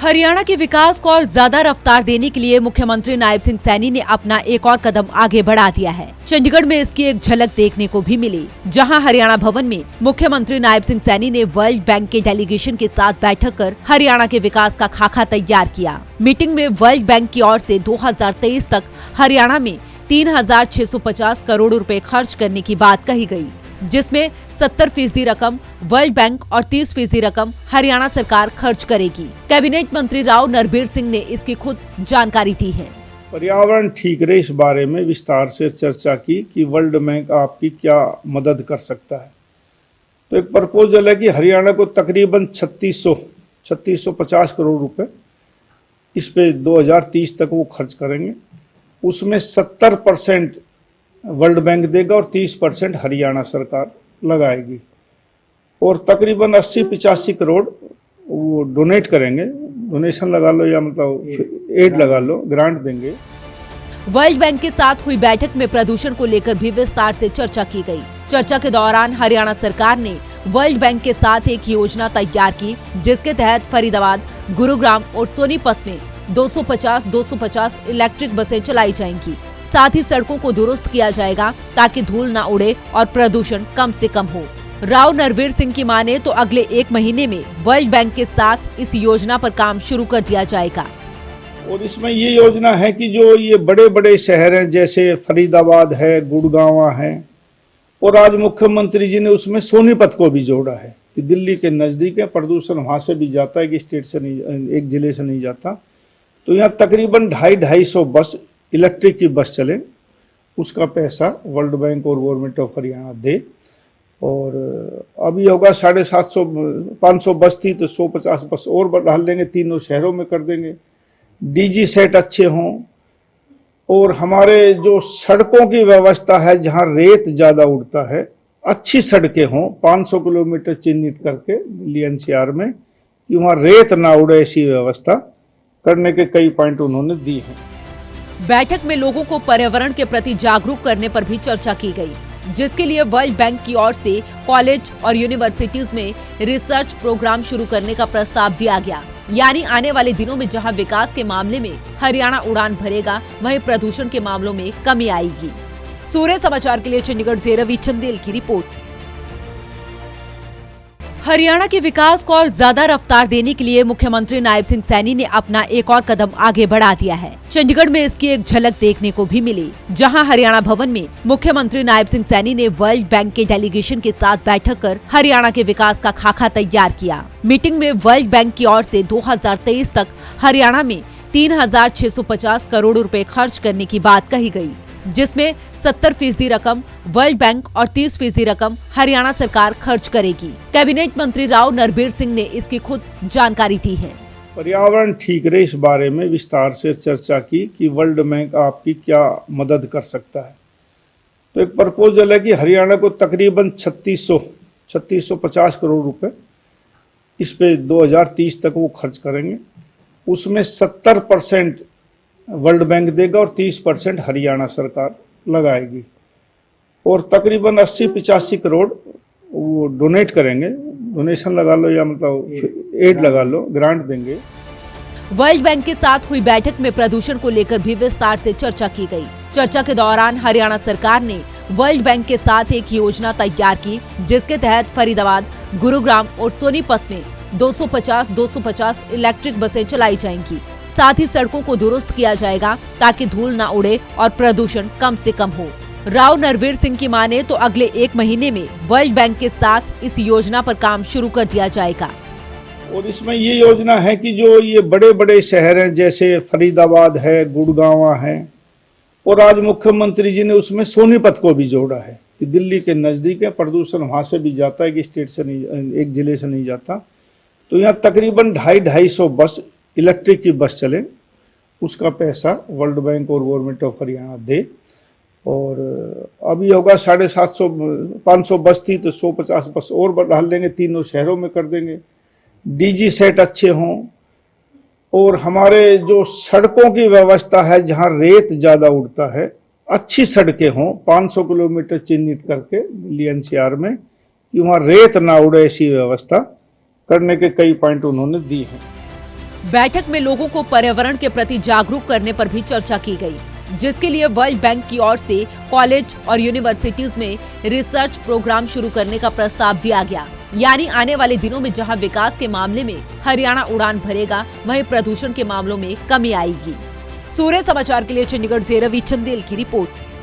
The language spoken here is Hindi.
हरियाणा के विकास को और ज्यादा रफ्तार देने के लिए मुख्यमंत्री नायब सिंह सैनी ने अपना एक और कदम आगे बढ़ा दिया है। चंडीगढ़ में इसकी एक झलक देखने को भी मिली, जहां हरियाणा भवन में मुख्यमंत्री नायब सिंह सैनी ने वर्ल्ड बैंक के डेलीगेशन के साथ बैठक कर हरियाणा के विकास का खाका तैयार किया। मीटिंग में वर्ल्ड बैंक की ओर से 2023 तक हरियाणा में 3,650 करोड़ रुपए खर्च करने की बात कही गई, जिसमें 70% रकम वर्ल्ड बैंक और 30% रकम हरियाणा सरकार खर्च करेगी। कैबिनेट मंत्री राव नरबीर सिंह ने इसकी खुद जानकारी दी है। पर्यावरण ठीक रहे, इस बारे में विस्तार से चर्चा की कि वर्ल्ड बैंक आपकी क्या मदद कर सकता है। तो एक प्रपोजल है कि हरियाणा को तकरीबन 3650 करोड़ रुपए इस पे 2030 तक वो खर्च करेंगे। उसमें 70% वर्ल्ड बैंक देगा और 30% हरियाणा सरकार लगाएगी और तकरीबन 80-85 करोड़ वो डोनेट करेंगे। डोनेशन लगा लो या मतलब एड लगा लो, ग्रांट देंगे। वर्ल्ड बैंक के साथ हुई बैठक में प्रदूषण को लेकर भी विस्तार से चर्चा की गई। चर्चा के दौरान हरियाणा सरकार ने वर्ल्ड बैंक के साथ एक योजना तैयार की, जिसके तहत फरीदाबाद, गुरुग्राम और सोनीपत में 250 इलेक्ट्रिक बसें चलाई जाएंगी। साथ ही सड़कों को दुरुस्त किया जाएगा ताकि धूल न उड़े और प्रदूषण कम से कम हो। राव नरबीर सिंह की माने तो अगले 1 महीने में वर्ल्ड बैंक के साथ इस योजना पर काम शुरू कर दिया जाएगा। और इसमें ये योजना है कि जो ये बड़े बड़े शहर हैं, जैसे फरीदाबाद है, गुड़गांव है, और आज मुख्यमंत्री जी ने उसमें सोनीपत को भी जोड़ा है कि दिल्ली के नजदीक है, प्रदूषण वहां से भी जाता है कि स्टेट से नहीं, एक जिले से नहीं जाता। तो यहाँ तकरीबन 250 बस इलेक्ट्रिक की बस चले, उसका पैसा वर्ल्ड बैंक और गवर्नमेंट ऑफ हरियाणा दे। और अभी होगा 550 बस थी तो 150 बस और बढ़ा देंगे, तीनों शहरों में कर देंगे। डीजी सेट अच्छे हों और हमारे जो सड़कों की व्यवस्था है, जहां रेत ज्यादा उड़ता है, अच्छी सड़कें हों। 500 किलोमीटर चिन्हित करके दिल्ली एनसीआर में कि वहां रेत ना उड़े, ऐसी व्यवस्था करने के कई पॉइंट उन्होंने दी हैं। बैठक में लोगों को पर्यावरण के प्रति जागरूक करने पर भी चर्चा की गई, जिसके लिए वर्ल्ड बैंक की ओर से कॉलेज और यूनिवर्सिटीज में रिसर्च प्रोग्राम शुरू करने का प्रस्ताव दिया गया। यानी आने वाले दिनों में जहां विकास के मामले में हरियाणा उड़ान भरेगा, वहीं प्रदूषण के मामलों में कमी आएगी। सूर्य समाचार के लिए चंडीगढ़ से रवि चंदेल की रिपोर्ट। हरियाणा के विकास को और ज्यादा रफ्तार देने के लिए मुख्यमंत्री नायब सिंह सैनी ने अपना एक और कदम आगे बढ़ा दिया है। चंडीगढ़ में इसकी एक झलक देखने को भी मिली, जहां हरियाणा भवन में मुख्यमंत्री नायब सिंह सैनी ने वर्ल्ड बैंक के डेलीगेशन के साथ बैठक कर हरियाणा के विकास का खाका तैयार किया। मीटिंग में वर्ल्ड बैंक की ओर से 2023 तक हरियाणा में 3,650 करोड़ रुपए खर्च करने की बात कही गई, जिसमें 70% रकम वर्ल्ड बैंक और 30% रकम हरियाणा सरकार खर्च करेगी। कैबिनेट मंत्री राव नरबीर सिंह ने इसकी खुद जानकारी दी है। पर्यावरण ठीक रहे, इस बारे में विस्तार से चर्चा की कि वर्ल्ड बैंक आपकी क्या मदद कर सकता है। तो एक प्रपोजल है कि हरियाणा को तकरीबन 3650 करोड़ रुपए इस पे 2030 तक वो खर्च करेंगे। उसमें 70% वर्ल्ड बैंक देगा और 30% हरियाणा सरकार लगाएगी और तकरीबन 80-85 करोड़ वो डोनेट करेंगे। डोनेशन लगा लो या मतलब एड लगा लो, ग्रांट देंगे। वर्ल्ड बैंक के साथ हुई बैठक में प्रदूषण को लेकर भी विस्तार से चर्चा की गई। चर्चा के दौरान हरियाणा सरकार ने वर्ल्ड बैंक के साथ एक योजना तैयार की, जिसके तहत फरीदाबाद, गुरुग्राम और सोनीपत में 250 इलेक्ट्रिक बसें चलाई जाएंगी। साथ ही सड़कों को दुरुस्त किया जाएगा ताकि धूल न उड़े और प्रदूषण कम से कम हो। राव नरबीर सिंह की माने तो अगले 1 महीने में वर्ल्ड बैंक के साथ इस योजना पर काम शुरू कर दिया जाएगा। और इसमें ये योजना है कि जो ये बड़े बड़े शहर हैं, जैसे फरीदाबाद है, गुड़गांव है, और आज मुख्यमंत्री जी ने उसमें सोनीपत को भी जोड़ा है कि दिल्ली के नजदीक है, प्रदूषण वहां से भी जाता है कि स्टेट से नहीं, एक जिले से नहीं जाता। तो यहाँ तकरीबन 250 बस इलेक्ट्रिक की बस चले, उसका पैसा वर्ल्ड बैंक और गवर्नमेंट ऑफ हरियाणा दे। और अभी होगा 550 बस थी तो 150 बस और बढ़ा देंगे, तीनों शहरों में कर देंगे। डीजी सेट अच्छे हों और हमारे जो सड़कों की व्यवस्था है, जहां रेत ज्यादा उड़ता है, अच्छी सड़कें हों। 500 किलोमीटर चिन्हित करके दिल्ली एनसीआर में कि वहां रेत ना उड़े, ऐसी व्यवस्था करने के कई पॉइंट उन्होंने दी हैं। बैठक में लोगों को पर्यावरण के प्रति जागरूक करने पर भी चर्चा की गई, जिसके लिए वर्ल्ड बैंक की ओर से कॉलेज और यूनिवर्सिटीज में रिसर्च प्रोग्राम शुरू करने का प्रस्ताव दिया गया। यानी आने वाले दिनों में जहां विकास के मामले में हरियाणा उड़ान भरेगा, वहीं प्रदूषण के मामलों में कमी आएगी। सूर्य समाचार के लिए चंडीगढ़ से रवि चंदेल की रिपोर्ट।